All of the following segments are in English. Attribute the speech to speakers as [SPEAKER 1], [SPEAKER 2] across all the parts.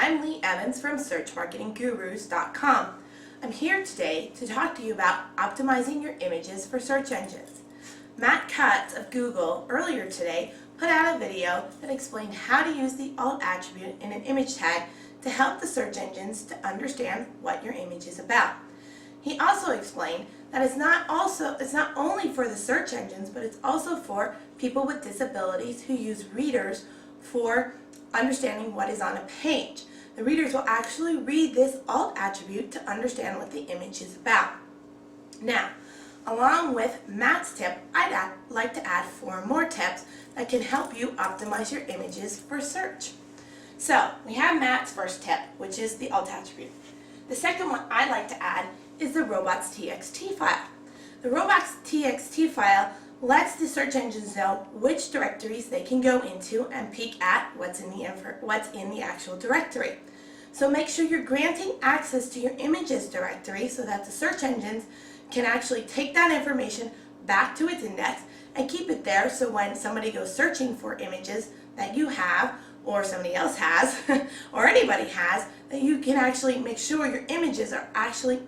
[SPEAKER 1] I'm Lee Evans from SearchMarketingGurus.com. I'm here today to talk to you about optimizing your images for search engines. Matt Cutts of Google earlier today put out a video that explained how to use the alt attribute in an image tag to help the search engines to understand what your image is about. He also explained that it's not only for the search engines, but it's also for people with disabilities who use readers for understanding what is on a page. The readers will actually read this alt attribute to understand what the image is about. Now, along with Matt's tip, I'd like to add 4 more tips that can help you optimize your images for search. So, we have Matt's first tip, which is the alt attribute. The second one I'd like to add is the robots.txt file. The robots.txt file lets the search engines know which directories they can go into and peek at what's in the actual directory. So make sure you're granting access to your images directory so that the search engines can actually take that information back to its index and keep it there, so when somebody goes searching for images that you have or somebody else has or anybody has, that you can actually make sure your images are actually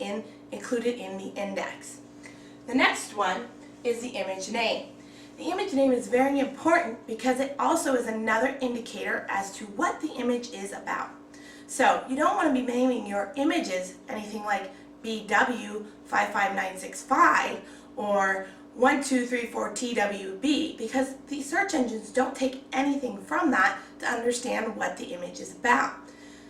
[SPEAKER 1] included in the index. The next one is the image name. The image name is very important because it also is another indicator as to what the image is about. So you don't want to be naming your images anything like BW55965 or 1234TWB, because the search engines don't take anything from that to understand what the image is about.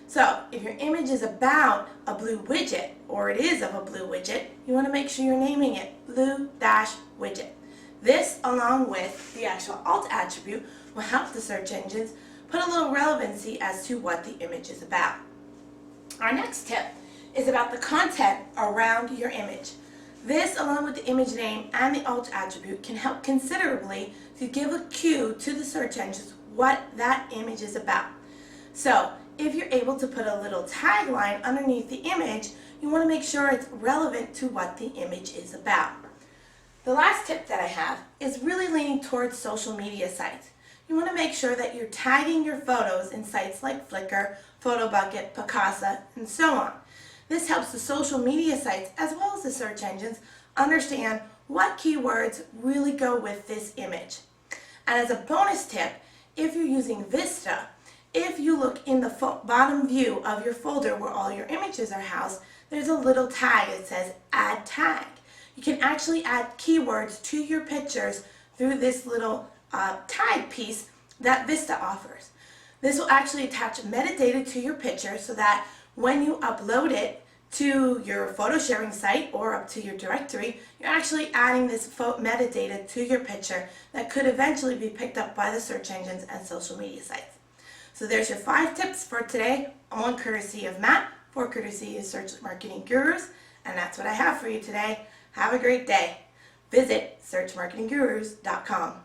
[SPEAKER 1] So if your image is about a blue widget, or it is of a blue widget, you want to make sure you're naming it blue-widget. This, along with the actual alt attribute, will help the search engines put a little relevancy as to what the image is about. Our next tip is about the content around your image. This, along with the image name and the alt attribute, can help considerably to give a cue to the search engines what that image is about. So, if you're able to put a little tagline underneath the image, you want to make sure it's relevant to what the image is about. The last tip that I have is really leaning towards social media sites. You want to make sure that you're tagging your photos in sites like Flickr, Photobucket, Picasa, and so on. This helps the social media sites as well as the search engines understand what keywords really go with this image. And as a bonus tip, if you're using Vista, if you look in the bottom view of your folder where all your images are housed, there's a little tag that says Add Tag. You can actually add keywords to your pictures through this little tag piece that Vista offers. This will actually attach metadata to your picture so that when you upload it to your photo sharing site or up to your directory, you're actually adding this metadata to your picture that could eventually be picked up by the search engines and social media sites. So there's your 5 tips for today, all courtesy of Matt, for courtesy of Search Marketing Gurus, and that's what I have for you today. Have a great day. Visit SearchMarketingGurus.com.